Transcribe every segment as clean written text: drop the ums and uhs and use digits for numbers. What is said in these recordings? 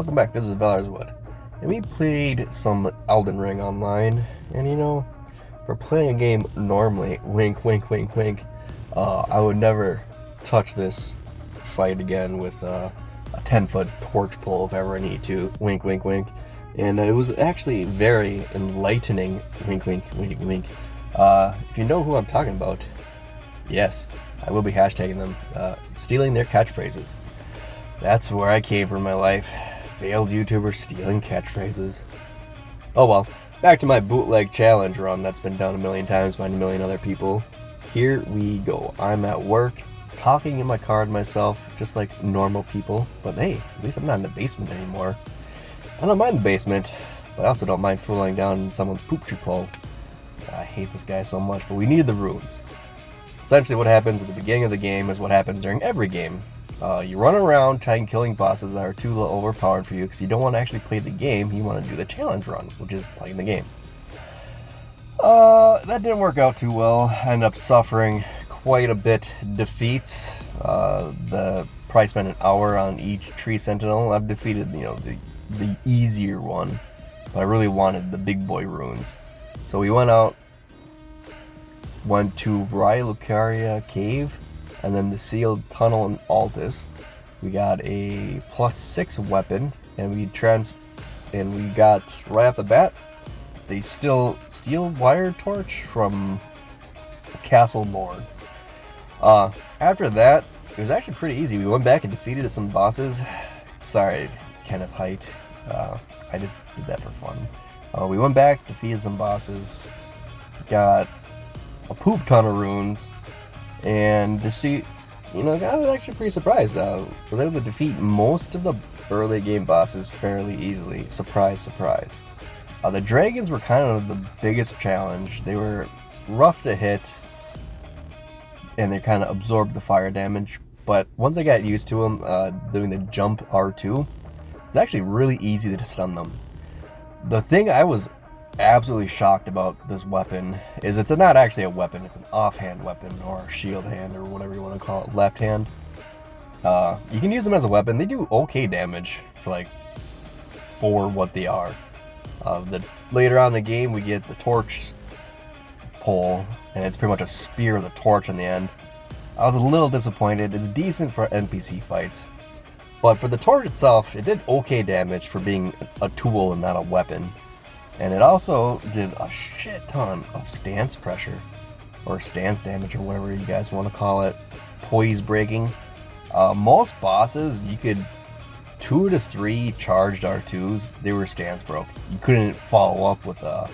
Welcome back, this is Valorwood. And we played some Elden Ring online, and for playing a game normally, wink, wink, wink, wink, I would never touch this fight again with a 10-foot torch pole if ever I need to, wink, wink, wink. And it was actually very enlightening, wink, wink, wink, wink. If you know who I'm talking about, yes, I will be hashtagging them, stealing their catchphrases. That's where I came from in my life. Failed YouTubers stealing catchphrases. Oh well, back to my bootleg challenge run that's been done a million times by a million other people. Here we go. I'm at work, talking in my car to myself, just like normal people. But hey, at least I'm not in the basement anymore. I don't mind the basement, but I also don't mind fooling down in someone's poop hole. I hate this guy so much, but we needed the runes. Essentially what happens at the beginning of the game is what happens during every game. You run around trying killing bosses that are too overpowered for you because you don't want to actually play the game, you want to do the challenge run, which is playing the game. That didn't work out too well. I ended up suffering quite a bit defeats. Probably spent an hour on each tree sentinel. I've defeated, the easier one, but I really wanted the big boy runes. So we went to Lucaria Cave, and then the sealed tunnel in Altus. We got a +6 weapon, and we got right off the bat the steel wire torch from Castle Lord. After that, it was actually pretty easy. We went back and defeated some bosses. Sorry, Kenneth Height. I just did that for fun. We went back, defeated some bosses, got a poop ton of runes, and to see, I was actually pretty surprised. Was able to defeat most of the early game bosses fairly easily. Surprise, surprise. The dragons were kind of the biggest challenge. They were rough to hit, and they kind of absorbed the fire damage. But once I got used to them, doing the jump R2, it's actually really easy to stun them. The thing I was absolutely shocked about this weapon is it's not actually a weapon, it's an offhand weapon or a shield hand or whatever you want to call it, left hand. You can use them as a weapon. They do okay damage for what they are. Later on in the game we get the torch pole, and it's pretty much a spear with a torch on the end. I was a little disappointed. It's decent for NPC fights, but for the torch itself, it did okay damage for being a tool and not a weapon. And it also did a shit ton of stance pressure, or stance damage, or whatever you guys want to call it. Poise breaking. Most bosses, you could 2 to 3 charged R2s, they were stance broke. You couldn't follow up with a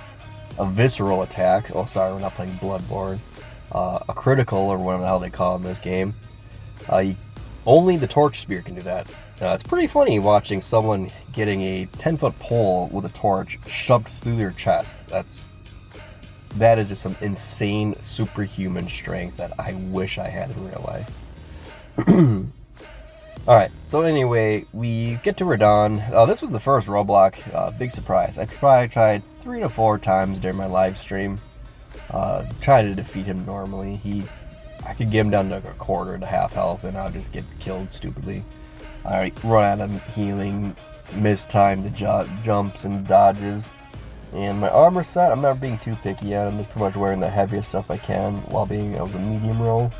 visceral attack. Oh, sorry, we're not playing Bloodborne. A critical, or whatever the hell they call it in this game. Only the torch spear can do that. It's pretty funny watching someone getting a 10-foot pole with a torch shoved through their chest. That is just some insane superhuman strength that I wish I had in real life. Alright, so anyway, we get to Radon. This was the first roadblock. Big surprise. I probably tried 3 to 4 times during my live stream, trying to defeat him normally. I could get him down to a quarter to half health, and I'll just get killed stupidly. I run out of healing, mistime the jumps and dodges. And my armor set, I'm not being too picky at. I'm just pretty much wearing the heaviest stuff I can while being of the medium role.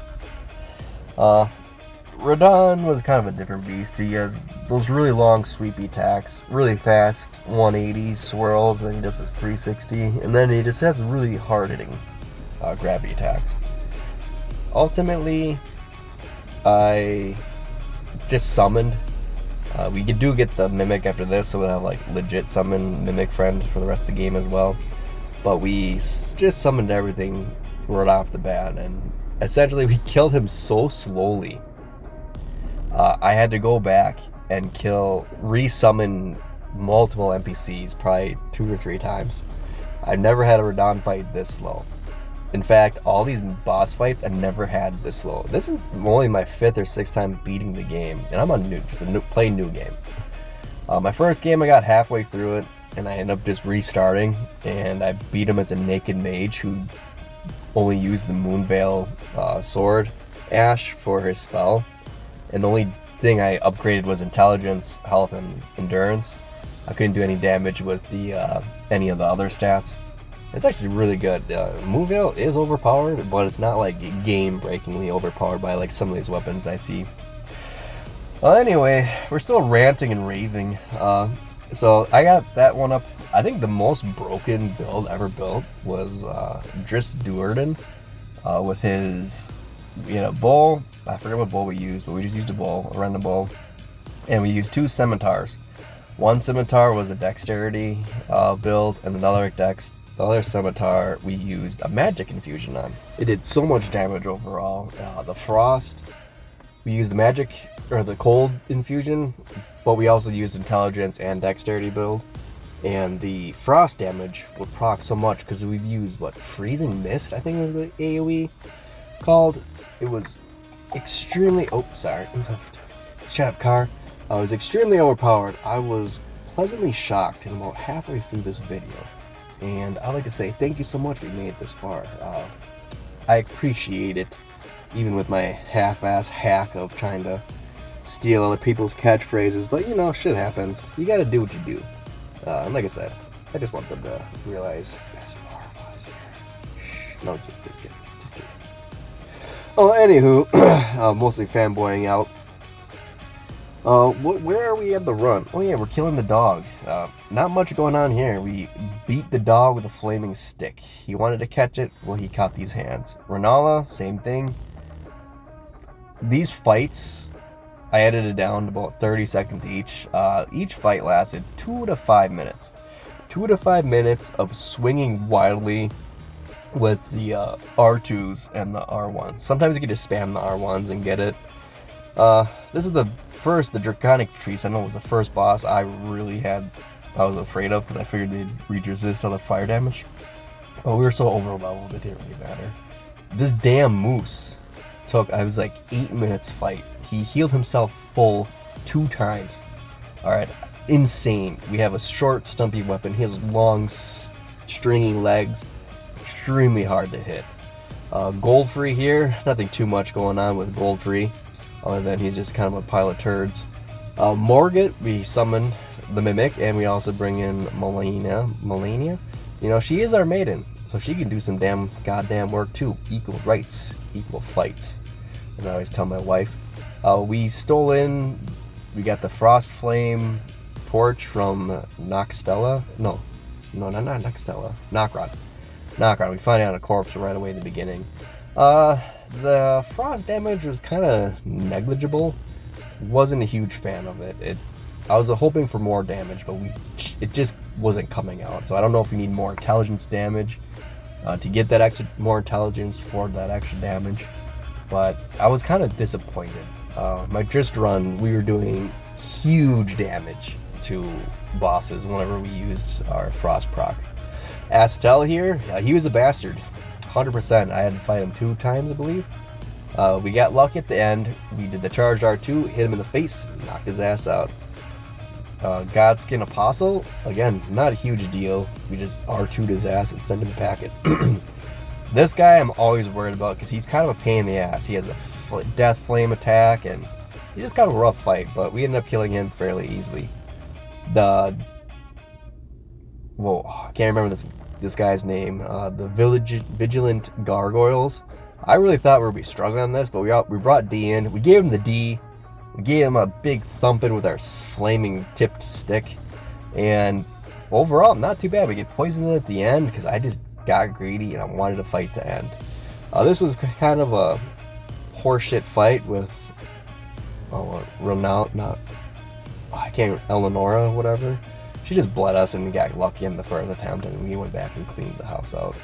Radon was kind of a different beast. He has those really long sweepy attacks, really fast 180 swirls, and then he does his 360, and then he just has really hard hitting gravity attacks. Ultimately, I just summoned. We do get the Mimic after this, so we'll have legit summon Mimic friend for the rest of the game as well. But we just summoned everything right off the bat, and essentially we killed him so slowly. I had to go back and resummon multiple NPCs, probably 2 or 3 times. I've never had a Radon fight this slow. In fact, all these boss fights I never had this slow. This is only my 5th or 6th time beating the game, and I'm on playing new game. My first game I got halfway through it, and I ended up just restarting, and I beat him as a naked mage who only used the Moonveil sword ash for his spell, and the only thing I upgraded was intelligence, health, and endurance. I couldn't do any damage with the any of the other stats. It's actually really good. Moville is overpowered, but it's not like game-breakingly overpowered by like some of these weapons I see. Anyway, we're still ranting and raving. So I got that one up. I think the most broken build ever built was durrh with his, bow. I forget what bow we used, but we just used a bow, a random bow, and we used 2 scimitars. One scimitar was a dexterity build, and the other scimitar we used a magic infusion on. It did so much damage overall. The frost, we used the magic or the cold infusion, but we also used intelligence and dexterity build. And the frost damage would proc so much because we've used freezing mist, I think was the AoE called. It was extremely shut up, car. I was extremely overpowered. I was pleasantly shocked and about halfway through this video. And I'd like to say thank you so much we made it this far. I appreciate it, even with my half-ass hack of trying to steal other people's catchphrases. But shit happens. You gotta do what you do. And like I said, I just want them to realize there's more of us here. No, just kidding. Just kidding. Oh, anywho, mostly fanboying out. Where are we at the run? Oh yeah, we're killing the dog. Not much going on here. We beat the dog with a flaming stick. He wanted to catch it, well, he caught these hands. Renala, same thing. These fights, I edited it down to about 30 seconds each. Each fight lasted 2 to 5 minutes. 2 to 5 minutes of swinging wildly with the R2s and the R1s. Sometimes you can just spam the R1s and get it. This is the Draconic Trees. I know it was the first boss I was afraid of because I figured they'd resist all the fire damage. But we were so overleveled it didn't really matter. This damn moose took, I was like 8 minutes fight. He healed himself full 2 times. Alright, insane. We have a short, stumpy weapon. He has long, stringy legs. Extremely hard to hit. Goldfree here. Nothing too much going on with Goldfree, other than he's just kind of a pile of turds. Morgott, we summoned the Mimic, and we also bring in Melania. She is our maiden, so she can do some goddamn work too. Equal rights, equal fights. As I always tell my wife. We got the Frost Flame torch from Noxtella. No, not Noxtella. Nocron. We find out a corpse right away in the beginning. The frost damage was kind of negligible. Wasn't a huge fan of it. I was hoping for more damage, but it just wasn't coming out. So I don't know if we need more intelligence damage to get that extra more intelligence for that extra damage. But I was kind of disappointed. My Drist run, we were doing huge damage to bosses whenever we used our frost proc. Astel here, he was a bastard. 100%. I had to fight him 2 times, I believe. We got lucky at the end. We did the charged R2, hit him in the face, knocked his ass out. Godskin Apostle, again, not a huge deal. We just R2'd his ass and sent him packing. This guy I'm always worried about because he's kind of a pain in the ass. He has a death flame attack, and he just got a rough fight, but we ended up killing him fairly easily. I can't remember this guy's name. The Vigilant Gargoyles. I really thought we would be struggling on this, but we brought D in. We gave him the D. We gave him a big thumping with our flaming tipped stick, and overall, not too bad. We get poisoned at the end because I just got greedy and I wanted to fight to end. This was kind of a horseshit fight with Eleonora, whatever. She just bled us and got lucky in the first attempt, and we went back and cleaned the house out.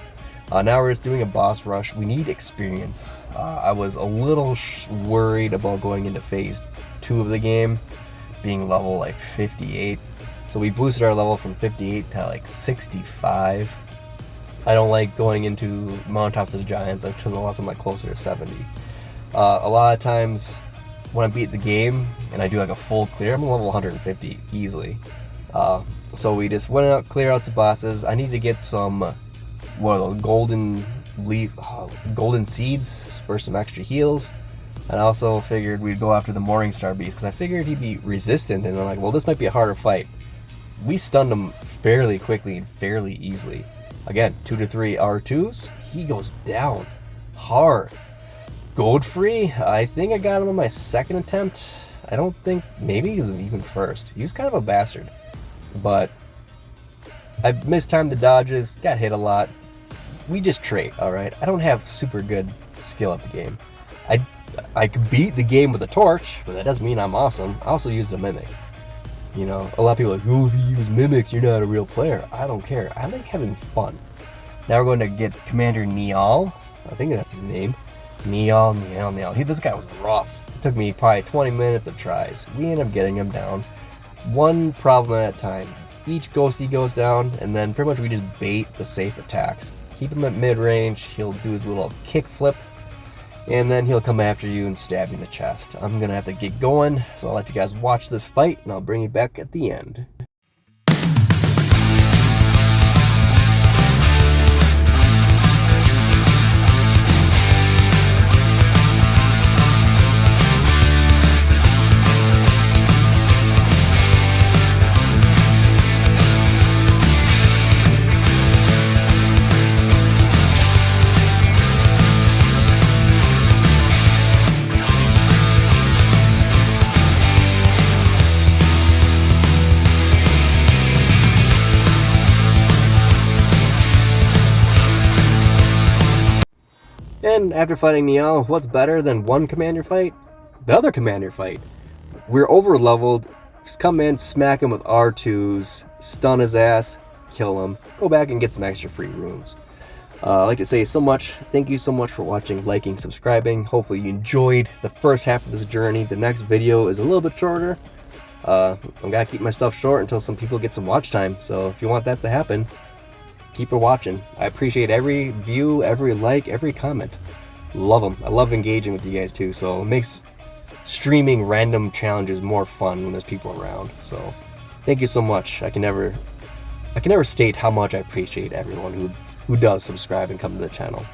Now we're just doing a boss rush. We need experience. I was a little worried about going into phase 2 of the game, being level like 58. So we boosted our level from 58 to like 65. I don't like going into mountaintops of giants unless I'm like closer to 70. A lot of times when I beat the game and I do like a full clear, I'm level 150 easily. So we just went out, clear out some bosses. I need to get some golden seeds for some extra heals. And I also figured we'd go after the Morningstar Beast because I figured he'd be resistant, and I'm like, well, this might be a harder fight. We stunned him fairly quickly and fairly easily. Again, 2 to 3 R2s, he goes down hard. Godfrey, I think I got him on my second attempt. I don't think, maybe he was even first. He was kind of a bastard. But I mistimed the dodges, got hit a lot. We just trait, alright? I don't have super good skill at the game. I could beat the game with a torch, but that doesn't mean I'm awesome. I also use the Mimic. You know, a lot of people are like, oh, if you use Mimics, you're not a real player. I don't care. I like having fun. Now we're going to get Commander Niall. I think that's his name. Niall. This guy was rough. It took me probably 20 minutes of tries. We ended up getting him down. One problem at a time. Each ghosty goes down, and then pretty much we just bait the safe attacks. Keep him at mid-range. He'll do his little kick flip, and then he'll come after you and stab you in the chest. I'm going to have to get going, so I'll let you guys watch this fight, and I'll bring you back at the end. And after fighting Niall, what's better than one commander fight? The other commander fight. We're over leveled. Just come in, smack him with R2s, stun his ass, kill him, go back and get some extra free runes. I'd like to say thank you so much for watching, liking, subscribing. Hopefully you enjoyed the first half of this journey. The next video is a little bit shorter. I'm gonna keep my stuff short until some people get some watch time. So if you want that to happen, keep it watching. I appreciate every view, every like, every comment. Love them. I love engaging with you guys too, so it makes streaming random challenges more fun when there's people around. So thank you so much. I can never state how much I appreciate everyone who does subscribe and come to the channel.